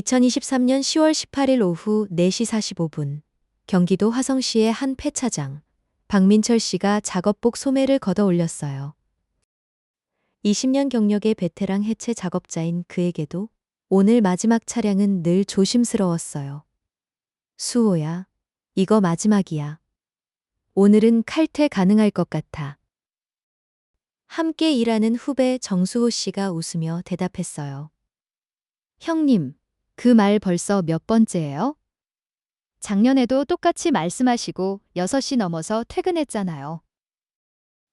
2023년 10월 18일 오후 4시 45분, 경기도 화성시의 한 폐차장, 박민철 씨가 작업복 소매를 걷어 올렸어요. 20년 경력의 베테랑 해체 작업자인 그에게도 오늘 마지막 차량은 늘 조심스러웠어요. 수호야, 이거 마지막이야. 오늘은 칼퇴 가능할 것 같아. 함께 일하는 후배 정수호 씨가 웃으며 대답했어요. 형님, 그 말 벌써 몇 번째예요? 작년에도 똑같이 말씀하시고 6시 넘어서 퇴근했잖아요.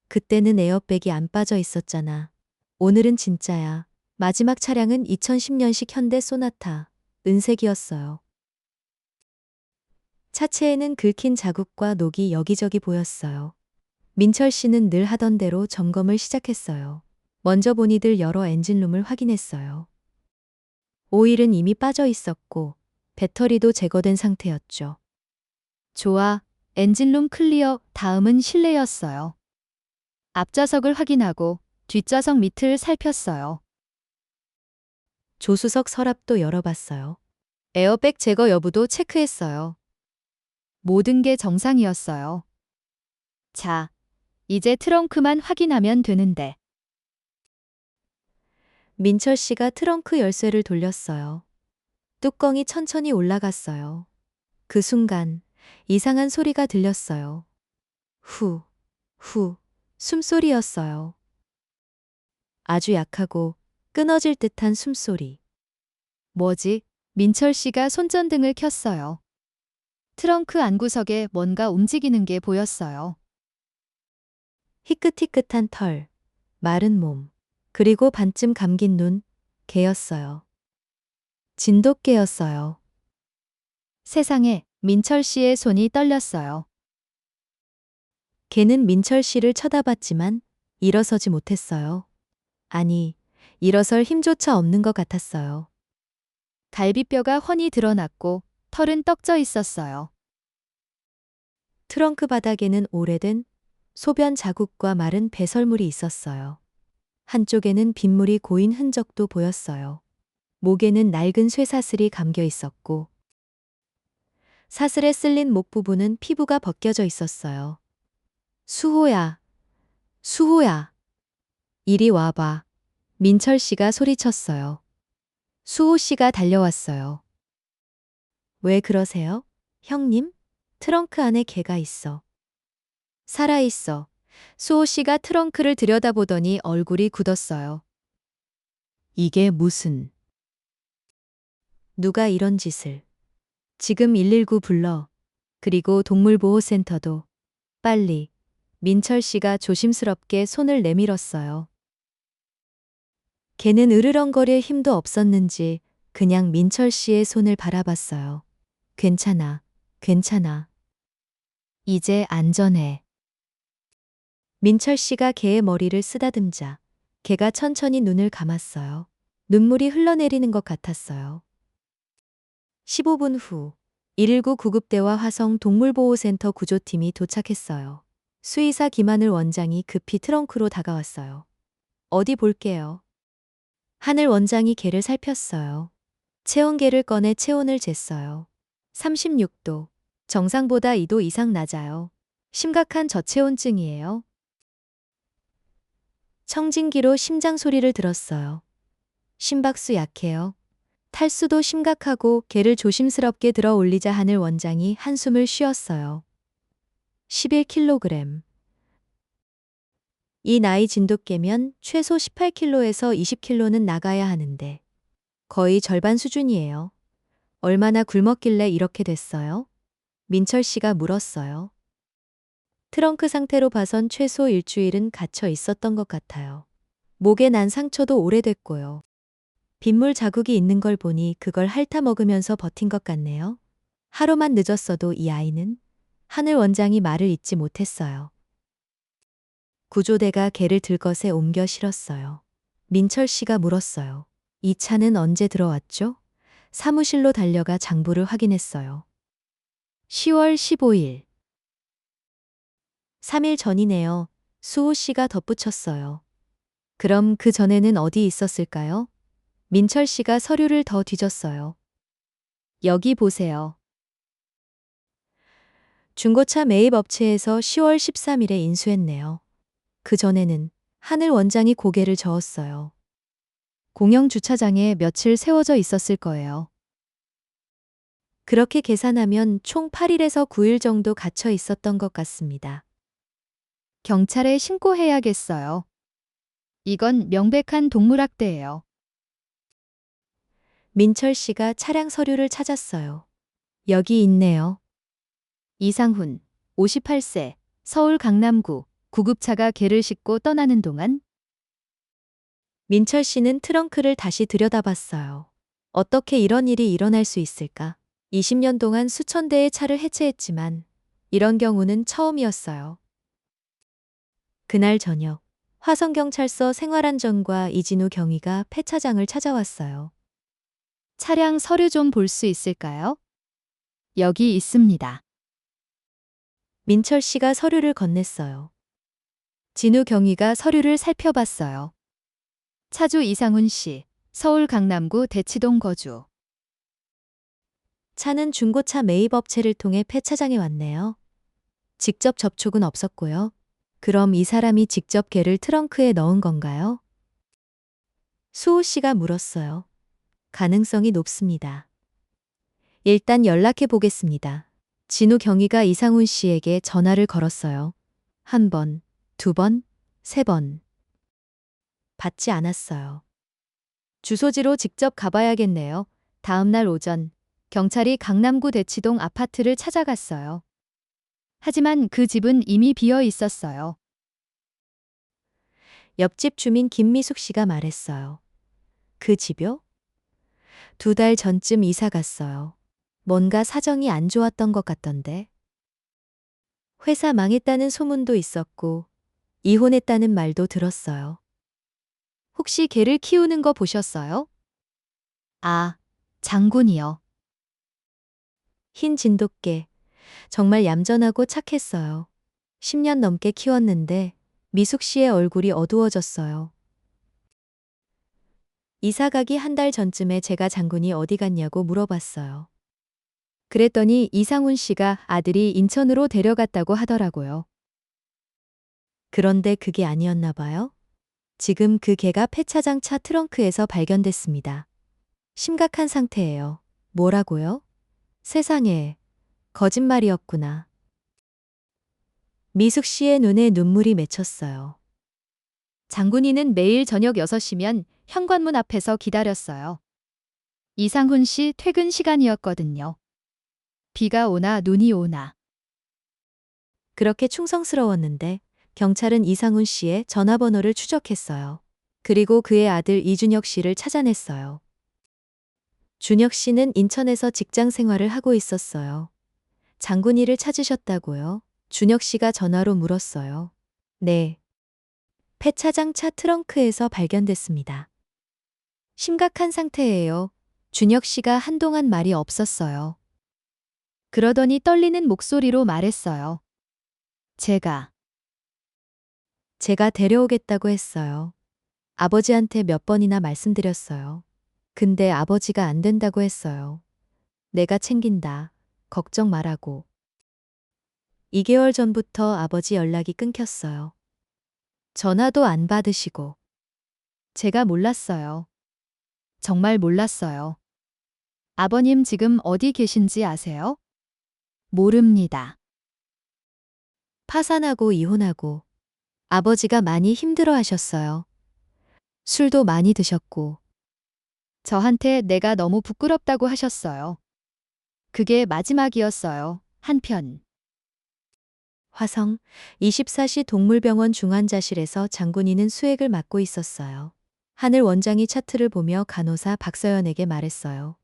그때는 에어백이 안 빠져 있었잖아. 오늘은 진짜야. 마지막 차량은 2010년식 현대 소나타, 은색이었어요. 차체에는 긁힌 자국과 녹이 여기저기 보였어요. 민철 씨는 늘 하던 대로 점검을 시작했어요. 먼저 본이들 여러 엔진룸을 확인했어요. 오일은 이미 빠져 있었고 배터리도 제거된 상태였죠. 좋아, 엔진룸 클리어. 다음은 실내였어요. 앞좌석을 확인하고 뒷좌석 밑을 살폈어요. 조수석 서랍도 열어봤어요. 에어백 제거 여부도 체크했어요. 모든 게 정상이었어요. 자, 이제 트렁크만 확인하면 되는데. 민철 씨가 트렁크 열쇠를 돌렸어요. 뚜껑이 천천히 올라갔어요. 그 순간 이상한 소리가 들렸어요. 후, 후, 숨소리였어요. 아주 약하고 끊어질 듯한 숨소리. 뭐지? 민철 씨가 손전등을 켰어요. 트렁크 안구석에 뭔가 움직이는 게 보였어요. 희끗희끗한 털, 마른 몸, 그리고 반쯤 감긴 눈, 개였어요. 진돗개였어요. 세상에, 민철 씨의 손이 떨렸어요. 개는 민철 씨를 쳐다봤지만 일어서지 못했어요. 아니, 일어설 힘조차 없는 것 같았어요. 갈비뼈가 훤히 드러났고 털은 떡져 있었어요. 트렁크 바닥에는 오래된 소변 자국과 마른 배설물이 있었어요. 한쪽에는 빗물이 고인 흔적도 보였어요. 목에는 낡은 쇠사슬이 감겨 있었고 사슬에 쓸린 목 부분은 피부가 벗겨져 있었어요. 수호야, 수호야. 이리 와봐. 민철 씨가 소리쳤어요. 수호 씨가 달려왔어요. 왜 그러세요? 형님? 트렁크 안에 개가 있어. 살아있어. 수호 씨가 트렁크를 들여다보더니 얼굴이 굳었어요. 이게 무슨... 누가 이런 짓을... 지금 119 불러. 그리고 동물보호센터도. 빨리. 민철 씨가 조심스럽게 손을 내밀었어요. 개는 으르렁거릴 힘도 없었는지 그냥 민철 씨의 손을 바라봤어요. 괜찮아, 괜찮아. 이제 안전해. 민철 씨가 개의 머리를 쓰다듬자 개가 천천히 눈을 감았어요. 눈물이 흘러내리는 것 같았어요. 15분 후 119 구급대와 화성 동물보호센터 구조팀이 도착했어요. 수의사 김하늘 원장이 급히 트렁크로 다가왔어요. 어디 볼게요. 하늘 원장이 개를 살폈어요. 체온계를 꺼내 체온을 쟀어요. 36도. 정상보다 2도 이상 낮아요. 심각한 저체온증이에요. 청진기로 심장 소리를 들었어요. 심박수 약해요. 탈수도 심각하고 개를 조심스럽게 들어 올리자 하늘 원장이 한숨을 쉬었어요. 11kg. 이 나이 진돗개면 최소 18kg에서 20kg는 나가야 하는데 거의 절반 수준이에요. 얼마나 굶었길래 이렇게 됐어요? 민철 씨가 물었어요. 트렁크 상태로 봐선 최소 일주일은 갇혀 있었던 것 같아요. 목에 난 상처도 오래됐고요. 빗물 자국이 있는 걸 보니 그걸 핥아 먹으면서 버틴 것 같네요. 하루만 늦었어도 이 아이는 하늘 원장이 말을 잇지 못했어요. 구조대가 개를 들것에 옮겨 실었어요. 민철 씨가 물었어요. 이 차는 언제 들어왔죠? 사무실로 달려가 장부를 확인했어요. 10월 15일. 3일 전이네요. 수호 씨가 덧붙였어요. 그럼 그 전에는 어디 있었을까요? 민철 씨가 서류를 더 뒤졌어요. 여기 보세요. 중고차 매입 업체에서 10월 13일에 인수했네요. 그 전에는 하늘 원장이 고개를 저었어요. 공영 주차장에 며칠 세워져 있었을 거예요. 그렇게 계산하면 총 8일에서 9일 정도 갇혀 있었던 것 같습니다. 경찰에 신고해야겠어요. 이건 명백한 동물학대예요. 민철 씨가 차량 서류를 찾았어요. 여기 있네요. 이상훈, 58세, 서울 강남구, 구급차가 개를 싣고 떠나는 동안 민철 씨는 트렁크를 다시 들여다봤어요. 어떻게 이런 일이 일어날 수 있을까? 20년 동안 수천 대의 차를 해체했지만 이런 경우는 처음이었어요. 그날 저녁, 화성경찰서 생활안전과 이진우 경위가 폐차장을 찾아왔어요. 차량 서류 좀 볼 수 있을까요? 여기 있습니다. 민철 씨가 서류를 건넸어요. 진우 경위가 서류를 살펴봤어요. 차주 이상훈 씨, 서울 강남구 대치동 거주. 차는 중고차 매입업체를 통해 폐차장에 왔네요. 직접 접촉은 없었고요. 그럼 이 사람이 직접 개를 트렁크에 넣은 건가요? 수호 씨가 물었어요. 가능성이 높습니다. 일단 연락해 보겠습니다. 진우 경위가 이상훈 씨에게 전화를 걸었어요. 한 번, 두 번, 세 번. 받지 않았어요. 주소지로 직접 가봐야겠네요. 다음 날 오전, 경찰이 강남구 대치동 아파트를 찾아갔어요. 하지만 그 집은 이미 비어 있었어요. 옆집 주민 김미숙 씨가 말했어요. 그 집요? 2달 전쯤 이사 갔어요. 뭔가 사정이 안 좋았던 것 같던데. 회사 망했다는 소문도 있었고, 이혼했다는 말도 들었어요. 혹시 개를 키우는 거 보셨어요? 아, 장군이요. 흰 진돗개. 정말 얌전하고 착했어요. 10년 넘게 키웠는데 미숙 씨의 얼굴이 어두워졌어요. 이사 가기 한 달 전쯤에 제가 장군이 어디 갔냐고 물어봤어요. 그랬더니 이상훈 씨가 아들이 인천으로 데려갔다고 하더라고요. 그런데 그게 아니었나 봐요. 지금 그 개가 폐차장 차 트렁크에서 발견됐습니다. 심각한 상태예요. 뭐라고요? 세상에, 거짓말이었구나. 미숙 씨의 눈에 눈물이 맺혔어요. 장군이는 매일 저녁 6시면 현관문 앞에서 기다렸어요. 이상훈 씨 퇴근 시간이었거든요. 비가 오나 눈이 오나. 그렇게 충성스러웠는데 경찰은 이상훈 씨의 전화번호를 추적했어요. 그리고 그의 아들 이준혁 씨를 찾아냈어요. 준혁 씨는 인천에서 직장 생활을 하고 있었어요. 장군이를 찾으셨다고요? 준혁 씨가 전화로 물었어요. 네. 폐차장 차 트렁크에서 발견됐습니다. 심각한 상태예요. 준혁 씨가 한동안 말이 없었어요. 그러더니 떨리는 목소리로 말했어요. 제가 데려오겠다고 했어요. 아버지한테 몇 번이나 말씀드렸어요. 근데 아버지가 안 된다고 했어요. 내가 챙긴다. 걱정 말라고. 2개월 전부터 아버지 연락이 끊겼어요. 전화도 안 받으시고. 제가 몰랐어요. 정말 몰랐어요. 아버님 지금 어디 계신지 아세요? 모릅니다. 파산하고 이혼하고 아버지가 많이 힘들어 하셨어요. 술도 많이 드셨고. 저한테 내가 너무 부끄럽다고 하셨어요. 그게 마지막이었어요. 한편. 화성 24시 동물병원 중환자실에서 장군이는 수액을 맞고 있었어요. 하늘 원장이 차트를 보며 간호사 박서연에게 말했어요.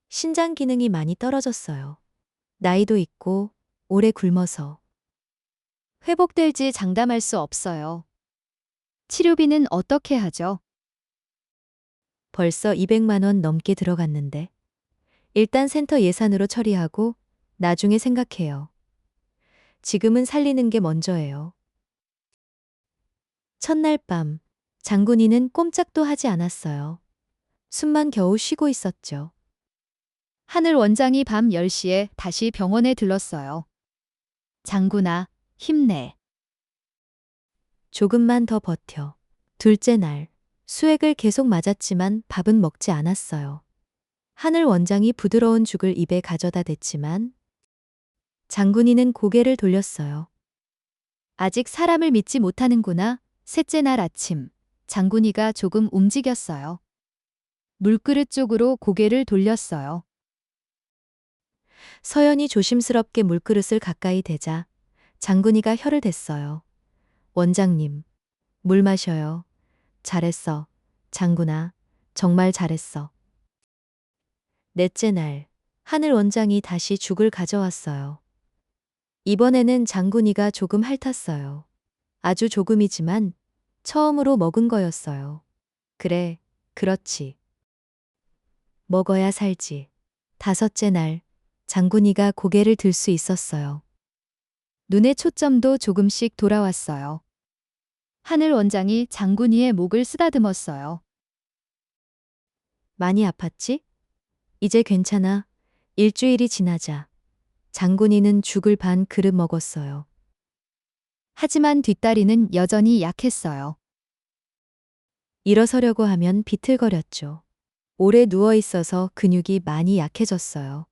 신장 기능이 많이 떨어졌어요. 나이도 있고 오래 굶어서. 회복될지 장담할 수 없어요. 치료비는 어떻게 하죠? 벌써 200만 원 넘게 들어갔는데. 일단 센터 예산으로 처리하고 나중에 생각해요. 지금은 살리는 게 먼저예요. 첫날 밤, 장군이는 꼼짝도 하지 않았어요. 숨만 겨우 쉬고 있었죠. 하늘 원장이 밤 10시에 다시 병원에 들렀어요. 장군아, 힘내. 조금만 더 버텨. 둘째 날, 수액을 계속 맞았지만 밥은 먹지 않았어요. 하늘 원장이 부드러운 죽을 입에 가져다 댔지만 장군이는 고개를 돌렸어요. 아직 사람을 믿지 못하는구나. 셋째 날 아침, 장군이가 조금 움직였어요. 물그릇 쪽으로 고개를 돌렸어요. 서연이 조심스럽게 물그릇을 가까이 대자 장군이가 혀를 댔어요. 원장님, 물 마셔요. 잘했어. 장군아, 정말 잘했어. 넷째 날, 하늘 원장이 다시 죽을 가져왔어요. 이번에는 장군이가 조금 핥았어요. 아주 조금이지만 처음으로 먹은 거였어요. 그래, 그렇지. 먹어야 살지. 다섯째 날, 장군이가 고개를 들 수 있었어요. 눈의 초점도 조금씩 돌아왔어요. 하늘 원장이 장군이의 목을 쓰다듬었어요. 많이 아팠지? 이제 괜찮아. 일주일이 지나자. 장군이는 죽을 반 그릇 먹었어요. 하지만 뒷다리는 여전히 약했어요. 일어서려고 하면 비틀거렸죠. 오래 누워 있어서 근육이 많이 약해졌어요.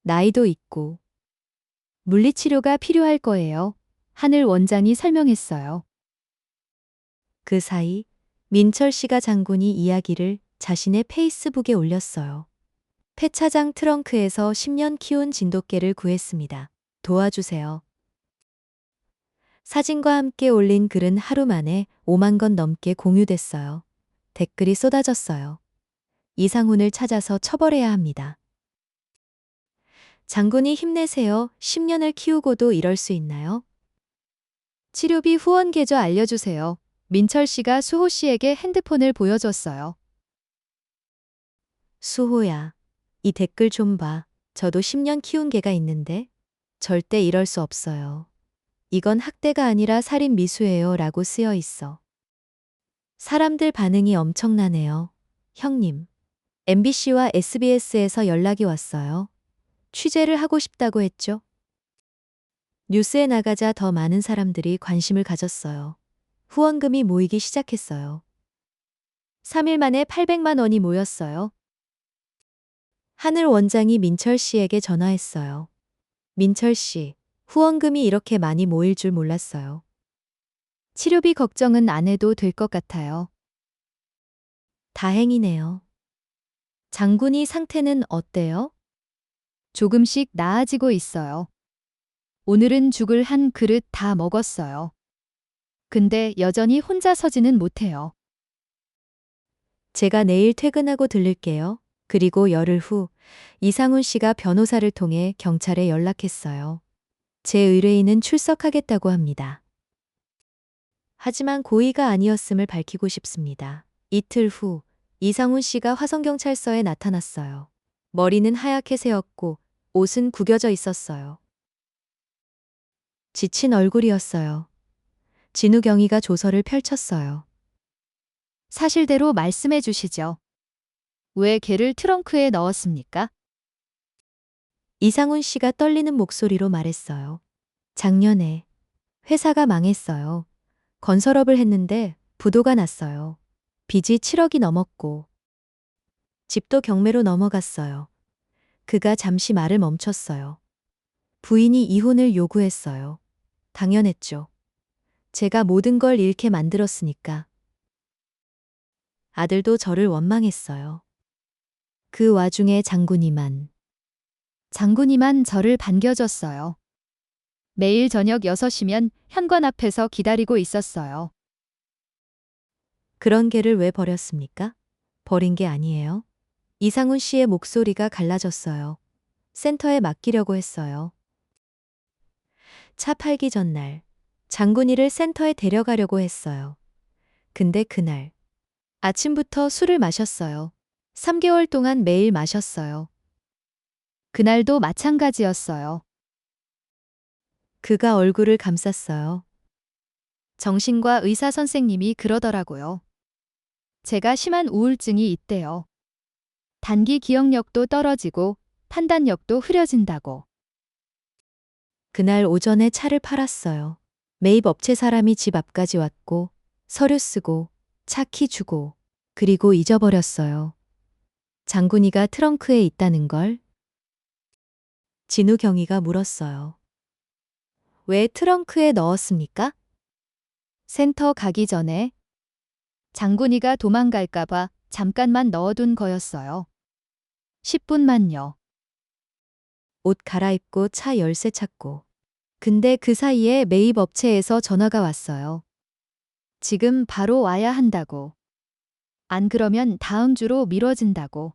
나이도 있고. 물리치료가 필요할 거예요. 하늘 원장이 설명했어요. 그 사이 민철 씨가 장군이 이야기를 자신의 페이스북에 올렸어요. 폐차장 트렁크에서 10년 키운 진돗개를 구했습니다. 도와주세요. 사진과 함께 올린 글은 하루 만에 5만 건 넘게 공유됐어요. 댓글이 쏟아졌어요. 이상훈을 찾아서 처벌해야 합니다. 장군이 힘내세요. 10년을 키우고도 이럴 수 있나요? 치료비 후원 계좌 알려주세요. 민철 씨가 수호 씨에게 핸드폰을 보여줬어요. 수호야, 이 댓글 좀 봐. 저도 10년 키운 개가 있는데 절대 이럴 수 없어요. 이건 학대가 아니라 살인 미수예요 라고 쓰여 있어. 사람들 반응이 엄청나네요. 형님, MBC와 SBS에서 연락이 왔어요. 취재를 하고 싶다고 했죠? 뉴스에 나가자 더 많은 사람들이 관심을 가졌어요. 후원금이 모이기 시작했어요. 3일 만에 800만 원이 모였어요. 하늘 원장이 민철 씨에게 전화했어요. 민철 씨, 후원금이 이렇게 많이 모일 줄 몰랐어요. 치료비 걱정은 안 해도 될 것 같아요. 다행이네요. 장군이 상태는 어때요? 조금씩 나아지고 있어요. 오늘은 죽을 한 그릇 다 먹었어요. 근데 여전히 혼자 서지는 못해요. 제가 내일 퇴근하고 들를게요. 그리고 열흘 후 이상훈 씨가 변호사를 통해 경찰에 연락했어요. 제 의뢰인은 출석하겠다고 합니다. 하지만 고의가 아니었음을 밝히고 싶습니다. 이틀 후 이상훈 씨가 화성경찰서에 나타났어요. 머리는 하얗게 새었고 옷은 구겨져 있었어요. 지친 얼굴이었어요. 진우 경위가 조서를 펼쳤어요. 사실대로 말씀해 주시죠. 왜 개를 트렁크에 넣었습니까? 이상훈 씨가 떨리는 목소리로 말했어요. 작년에 회사가 망했어요. 건설업을 했는데 부도가 났어요. 빚이 7억이 넘었고 집도 경매로 넘어갔어요. 그가 잠시 말을 멈췄어요. 부인이 이혼을 요구했어요. 당연했죠. 제가 모든 걸 잃게 만들었으니까. 아들도 저를 원망했어요. 그 와중에 장군이만 저를 반겨줬어요. 매일 저녁 6시면 현관 앞에서 기다리고 있었어요. 그런 개를 왜 버렸습니까? 버린 게 아니에요. 이상훈 씨의 목소리가 갈라졌어요. 센터에 맡기려고 했어요. 차 팔기 전날 장군이를 센터에 데려가려고 했어요. 근데 그날 아침부터 술을 마셨어요. 3개월 동안 매일 마셨어요. 그날도 마찬가지였어요. 그가 얼굴을 감쌌어요. 정신과 의사 선생님이 그러더라고요. 제가 심한 우울증이 있대요. 단기 기억력도 떨어지고 판단력도 흐려진다고. 그날 오전에 차를 팔았어요. 매입 업체 사람이 집 앞까지 왔고, 서류 쓰고, 차 키 주고, 그리고 잊어버렸어요. 장군이가 트렁크에 있다는 걸. 진우 경위가 물었어요. 왜 트렁크에 넣었습니까? 센터 가기 전에 장군이가 도망갈까봐 잠깐만 넣어둔 거였어요. 10분만요. 옷 갈아입고 차 열쇠 찾고. 근데 그 사이에 매입 업체에서 전화가 왔어요. 지금 바로 와야 한다고. 안 그러면 다음 주로 미뤄진다고.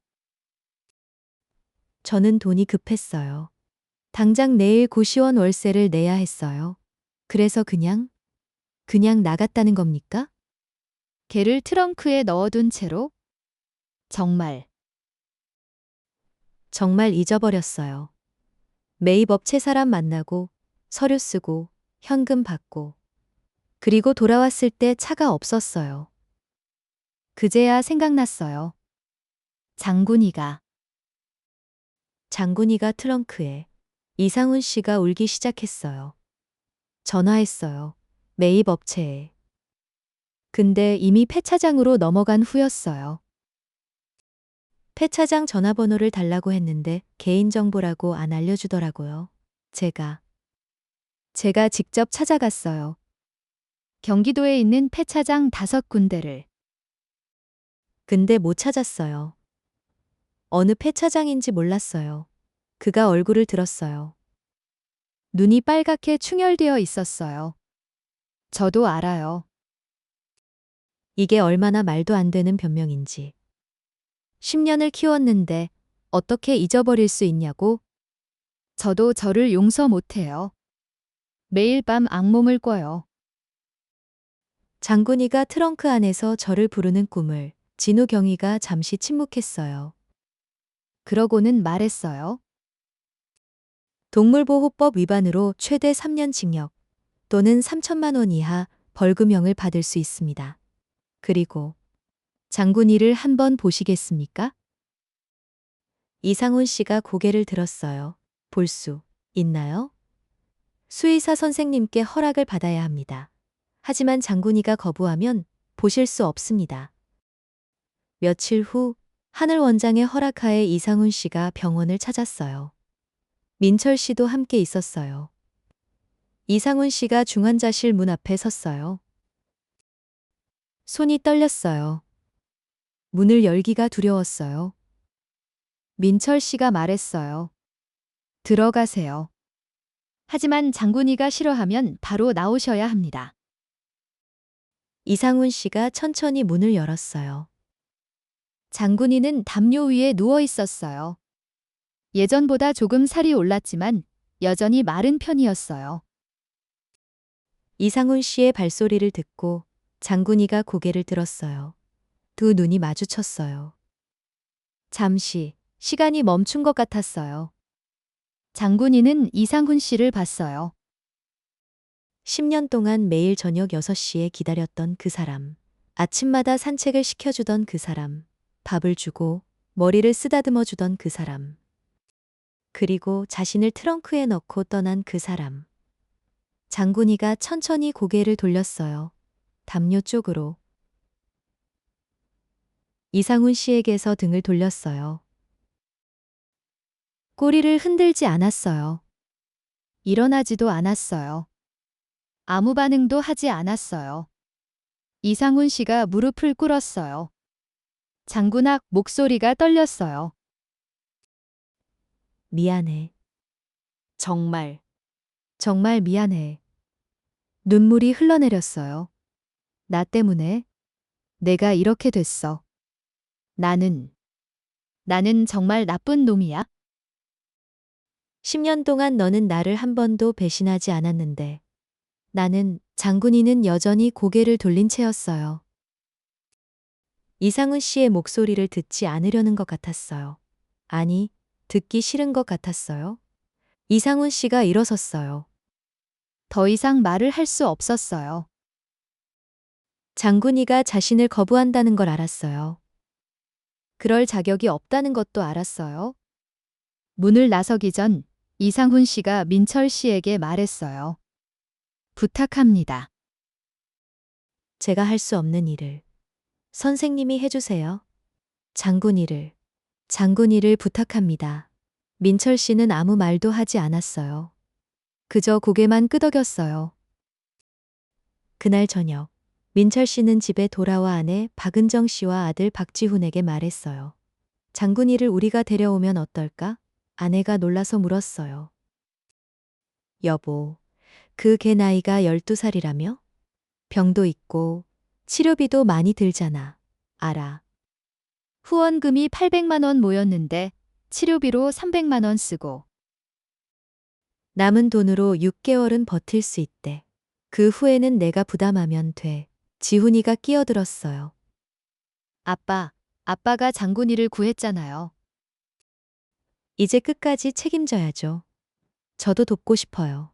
저는 돈이 급했어요. 당장 내일 고시원 월세를 내야 했어요. 그래서 그냥 나갔다는 겁니까? 걔를 트렁크에 넣어둔 채로? 정말. 정말 잊어버렸어요. 매입 업체 사람 만나고, 서류 쓰고, 현금 받고. 그리고 돌아왔을 때 차가 없었어요. 그제야 생각났어요. 장군이가. 장군이가 트렁크에. 이상훈 씨가 울기 시작했어요. 전화했어요. 매입 업체에. 근데 이미 폐차장으로 넘어간 후였어요. 폐차장 전화번호를 달라고 했는데 개인정보라고 안 알려주더라고요. 제가 직접 찾아갔어요. 경기도에 있는 폐차장 5군데를. 근데 못 찾았어요. 어느 폐차장인지 몰랐어요. 그가 얼굴을 들었어요. 눈이 빨갛게 충혈되어 있었어요. 저도 알아요. 이게 얼마나 말도 안 되는 변명인지. 10년을 키웠는데 어떻게 잊어버릴 수 있냐고? 저도 저를 용서 못해요. 매일 밤 악몽을 꿔요. 장군이가 트렁크 안에서 저를 부르는 꿈을. 진우 경위가 잠시 침묵했어요. 그러고는 말했어요. 동물보호법 위반으로 최대 3년 징역 또는 3천만 원 이하 벌금형을 받을 수 있습니다. 그리고 장군이를 한번 보시겠습니까? 이상훈 씨가 고개를 들었어요. 볼 수 있나요? 수의사 선생님께 허락을 받아야 합니다. 하지만 장군이가 거부하면 보실 수 없습니다. 며칠 후 하늘 원장의 허락하에 이상훈 씨가 병원을 찾았어요. 민철 씨도 함께 있었어요. 이상훈 씨가 중환자실 문 앞에 섰어요. 손이 떨렸어요. 문을 열기가 두려웠어요. 민철 씨가 말했어요. 들어가세요. 하지만 장군이가 싫어하면 바로 나오셔야 합니다. 이상훈 씨가 천천히 문을 열었어요. 장군이는 담요 위에 누워 있었어요. 예전보다 조금 살이 올랐지만 여전히 마른 편이었어요. 이상훈 씨의 발소리를 듣고 장군이가 고개를 들었어요. 두 눈이 마주쳤어요. 잠시 시간이 멈춘 것 같았어요. 장군이는 이상훈 씨를 봤어요. 10년 동안 매일 저녁 6시에 기다렸던 그 사람. 아침마다 산책을 시켜주던 그 사람. 밥을 주고 머리를 쓰다듬어 주던 그 사람. 그리고 자신을 트렁크에 넣고 떠난 그 사람. 장군이가 천천히 고개를 돌렸어요. 담요 쪽으로. 이상훈 씨에게서 등을 돌렸어요. 꼬리를 흔들지 않았어요. 일어나지도 않았어요. 아무 반응도 하지 않았어요. 이상훈 씨가 무릎을 꿇었어요. 장군악 목소리가 떨렸어요. 미안해. 정말 미안해. 눈물이 흘러내렸어요. 나 때문에 내가 이렇게 됐어. 나는 정말 나쁜 놈이야. 10년 동안 너는 나를 한 번도 배신하지 않았는데 장군이는 여전히 고개를 돌린 채였어요. 이상훈 씨의 목소리를 듣지 않으려는 것 같았어요. 아니, 듣기 싫은 것 같았어요. 이상훈 씨가 일어섰어요. 더 이상 말을 할 수 없었어요. 장군이가 자신을 거부한다는 걸 알았어요. 그럴 자격이 없다는 것도 알았어요. 문을 나서기 전 이상훈 씨가 민철 씨에게 말했어요. 부탁합니다. 제가 할 수 없는 일을 선생님이 해주세요. 장군이를 부탁합니다. 민철 씨는 아무 말도 하지 않았어요. 그저 고개만 끄덕였어요. 그날 저녁, 민철 씨는 집에 돌아와 아내 박은정 씨와 아들 박지훈에게 말했어요. 장군이를 우리가 데려오면 어떨까? 아내가 놀라서 물었어요. 여보, 그 개 나이가 12살이라며? 병도 있고 치료비도 많이 들잖아. 알아. 후원금이 800만 원 모였는데 치료비로 300만 원 쓰고 남은 돈으로 6개월은 버틸 수 있대. 그 후에는 내가 부담하면 돼. 지훈이가 끼어들었어요. 아빠가 장군이를 구했잖아요. 이제 끝까지 책임져야죠. 저도 돕고 싶어요.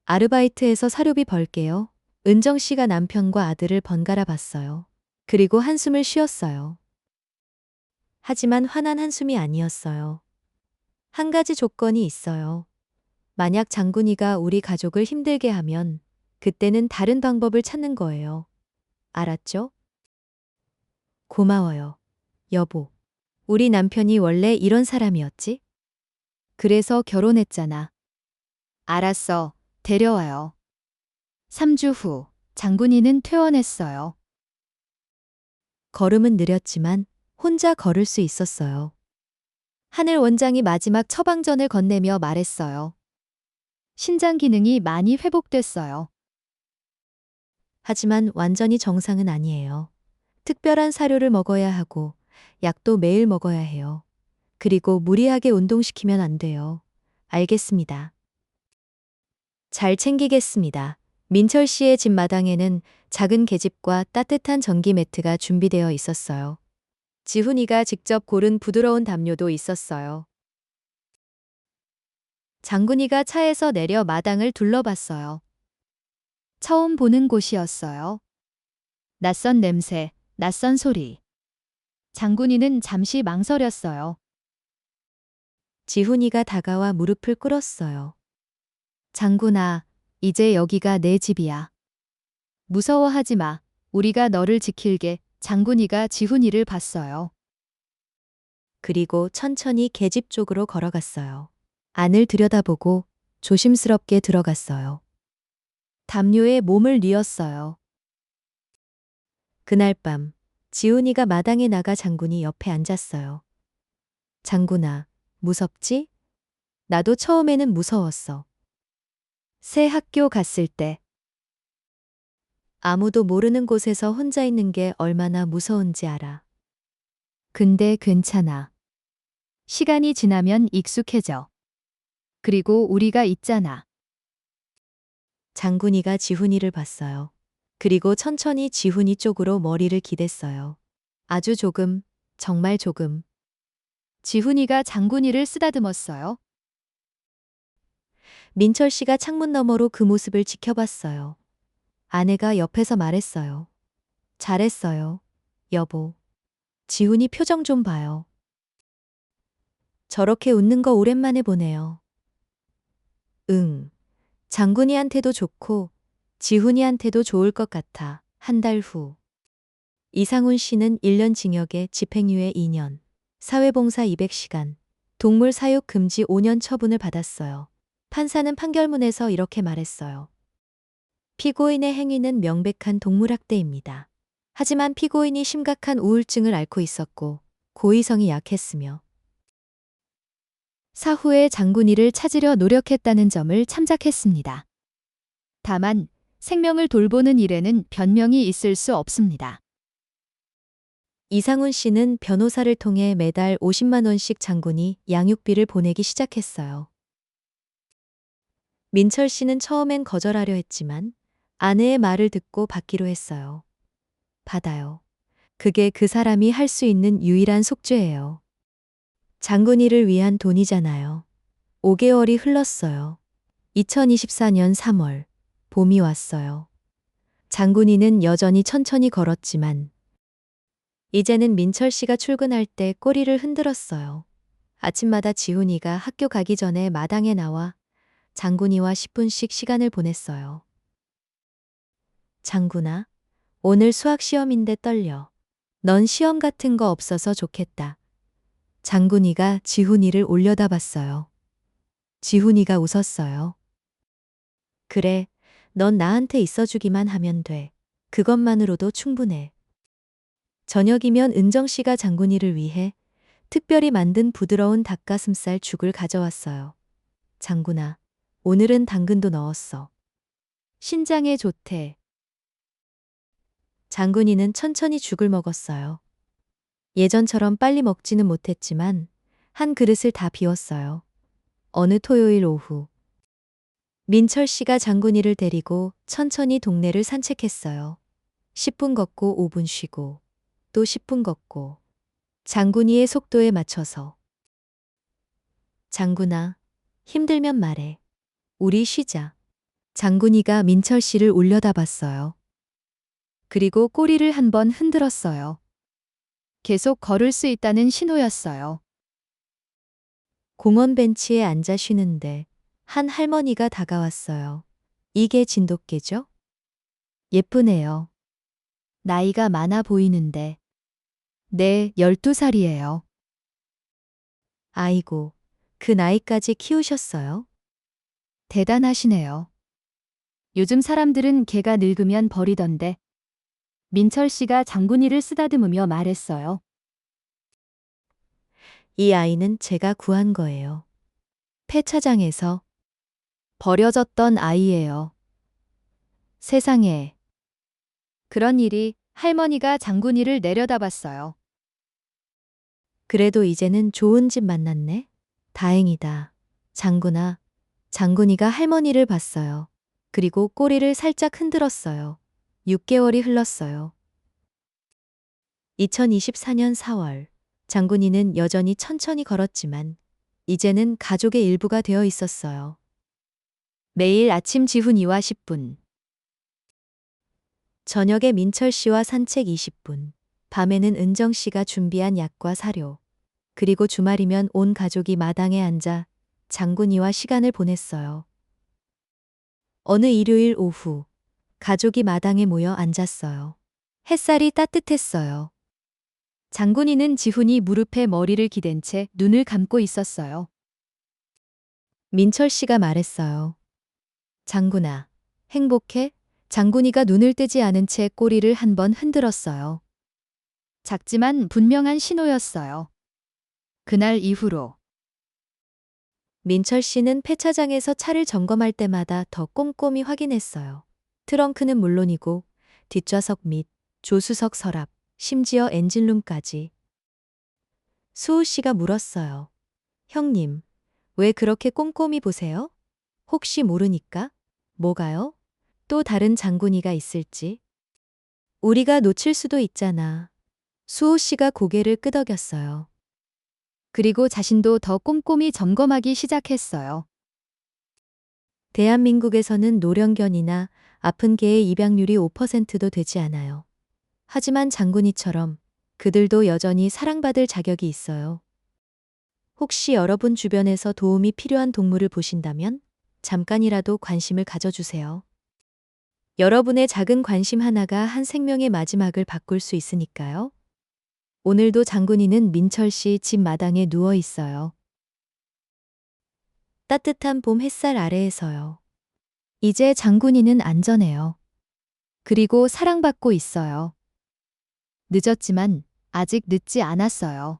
아르바이트해서 사료비 벌게요. 은정 씨가 남편과 아들을 번갈아 봤어요. 그리고 한숨을 쉬었어요. 하지만 화난 한숨이 아니었어요. 한 가지 조건이 있어요. 만약 장군이가 우리 가족을 힘들게 하면 그때는 다른 방법을 찾는 거예요. 알았죠? 고마워요. 여보. 우리 남편이 원래 이런 사람이었지? 그래서 결혼했잖아. 알았어. 데려와요. 3주 후 장군이는 퇴원했어요. 걸음은 느렸지만 혼자 걸을 수 있었어요. 하늘 원장이 마지막 처방전을 건네며 말했어요. 신장 기능이 많이 회복됐어요. 하지만 완전히 정상은 아니에요. 특별한 사료를 먹어야 하고 약도 매일 먹어야 해요. 그리고 무리하게 운동시키면 안 돼요. 알겠습니다. 잘 챙기겠습니다. 민철 씨의 집 마당에는 작은 계집과 따뜻한 전기 매트가 준비되어 있었어요. 지훈이가 직접 고른 부드러운 담요도 있었어요. 장군이가 차에서 내려 마당을 둘러봤어요. 처음 보는 곳이었어요. 낯선 냄새, 낯선 소리. 장군이는 잠시 망설였어요. 지훈이가 다가와 무릎을 꿇었어요. 장군아, 이제 여기가 내 집이야. 무서워하지 마. 우리가 너를 지킬게. 장군이가 지훈이를 봤어요. 그리고 천천히 계집 쪽으로 걸어갔어요. 안을 들여다보고 조심스럽게 들어갔어요. 담요에 몸을 뉘었어요. 그날 밤 지훈이가 마당에 나가 장군이 옆에 앉았어요. 장군아, 무섭지? 나도 처음에는 무서웠어. 새 학교 갔을 때 아무도 모르는 곳에서 혼자 있는 게 얼마나 무서운지 알아. 근데 괜찮아. 시간이 지나면 익숙해져. 그리고 우리가 있잖아. 장군이가 지훈이를 봤어요. 그리고 천천히 지훈이 쪽으로 머리를 기댔어요. 아주 조금, 정말 조금. 지훈이가 장군이를 쓰다듬었어요. 민철 씨가 창문 너머로 그 모습을 지켜봤어요. 아내가 옆에서 말했어요. 잘했어요, 여보. 지훈이 표정 좀 봐요. 저렇게 웃는 거 오랜만에 보네요. 응. 장군이한테도 좋고 지훈이한테도 좋을 것 같아. 한 달 후. 이상훈 씨는 1년 징역에 집행유예 2년, 사회봉사 200시간, 동물 사육 금지 5년 처분을 받았어요. 판사는 판결문에서 이렇게 말했어요. 피고인의 행위는 명백한 동물학대입니다. 하지만 피고인이 심각한 우울증을 앓고 있었고 고의성이 약했으며 사후에 장군이를 찾으려 노력했다는 점을 참작했습니다. 다만 생명을 돌보는 일에는 변명이 있을 수 없습니다. 이상훈 씨는 변호사를 통해 매달 50만 원씩 장군이 양육비를 보내기 시작했어요. 민철 씨는 처음엔 거절하려 했지만 아내의 말을 듣고 받기로 했어요. 받아요. 그게 그 사람이 할 수 있는 유일한 속죄예요. 장군이를 위한 돈이잖아요. 5개월이 흘렀어요. 2024년 3월, 봄이 왔어요. 장군이는 여전히 천천히 걸었지만 이제는 민철 씨가 출근할 때 꼬리를 흔들었어요. 아침마다 지훈이가 학교 가기 전에 마당에 나와 장군이와 10분씩 시간을 보냈어요. 장군아, 오늘 수학 시험인데 떨려. 넌 시험 같은 거 없어서 좋겠다. 장군이가 지훈이를 올려다봤어요. 지훈이가 웃었어요. 그래, 넌 나한테 있어주기만 하면 돼. 그것만으로도 충분해. 저녁이면 은정 씨가 장군이를 위해 특별히 만든 부드러운 닭가슴살 죽을 가져왔어요. 장군아, 오늘은 당근도 넣었어. 신장에 좋대. 장군이는 천천히 죽을 먹었어요. 예전처럼 빨리 먹지는 못했지만 한 그릇을 다 비웠어요. 어느 토요일 오후. 민철 씨가 장군이를 데리고 천천히 동네를 산책했어요. 10분 걷고 5분 쉬고 또 10분 걷고 장군이의 속도에 맞춰서. 장군아, 힘들면 말해. 우리 쉬자. 장군이가 민철 씨를 올려다봤어요. 그리고 꼬리를 한번 흔들었어요. 계속 걸을 수 있다는 신호였어요. 공원 벤치에 앉아 쉬는데 한 할머니가 다가왔어요. 이게 진돗개죠? 예쁘네요. 나이가 많아 보이는데. 네, 12살이에요. 아이고, 그 나이까지 키우셨어요? 대단하시네요. 요즘 사람들은 개가 늙으면 버리던데. 민철 씨가 장군이를 쓰다듬으며 말했어요. 이 아이는 제가 구한 거예요. 폐차장에서 버려졌던 아이예요. 세상에. 그런 일이. 할머니가 장군이를 내려다봤어요. 그래도 이제는 좋은 집 만났네. 다행이다. 장군아, 장군이가 할머니를 봤어요. 그리고 꼬리를 살짝 흔들었어요. 6개월이 흘렀어요. 2024년 4월, 장군이는 여전히 천천히 걸었지만 이제는 가족의 일부가 되어 있었어요. 매일 아침 지훈이와 10분. 저녁에 민철 씨와 산책 20분, 밤에는 은정 씨가 준비한 약과 사료, 그리고 주말이면 온 가족이 마당에 앉아 장군이와 시간을 보냈어요. 어느 일요일 오후, 가족이 마당에 모여 앉았어요. 햇살이 따뜻했어요. 장군이는 지훈이 무릎에 머리를 기댄 채 눈을 감고 있었어요. 민철 씨가 말했어요. 장군아, 행복해? 장군이가 눈을 떼지 않은 채 꼬리를 한번 흔들었어요. 작지만 분명한 신호였어요. 그날 이후로 민철 씨는 폐차장에서 차를 점검할 때마다 더 꼼꼼히 확인했어요. 트렁크는 물론이고 뒷좌석 및 조수석 서랍, 심지어 엔진룸까지. 수호 씨가 물었어요. 형님, 왜 그렇게 꼼꼼히 보세요? 혹시 모르니까? 뭐가요? 또 다른 장군이가 있을지? 우리가 놓칠 수도 있잖아. 수호 씨가 고개를 끄덕였어요. 그리고 자신도 더 꼼꼼히 점검하기 시작했어요. 대한민국에서는 노령견이나 아픈 개의 입양률이 5%도 되지 않아요. 하지만 장군이처럼 그들도 여전히 사랑받을 자격이 있어요. 혹시 여러분 주변에서 도움이 필요한 동물을 보신다면 잠깐이라도 관심을 가져주세요. 여러분의 작은 관심 하나가 한 생명의 마지막을 바꿀 수 있으니까요. 오늘도 장군이는 민철 씨 집 마당에 누워 있어요. 따뜻한 봄 햇살 아래에서요. 이제 장군이는 안전해요. 그리고 사랑받고 있어요. 늦었지만 아직 늦지 않았어요.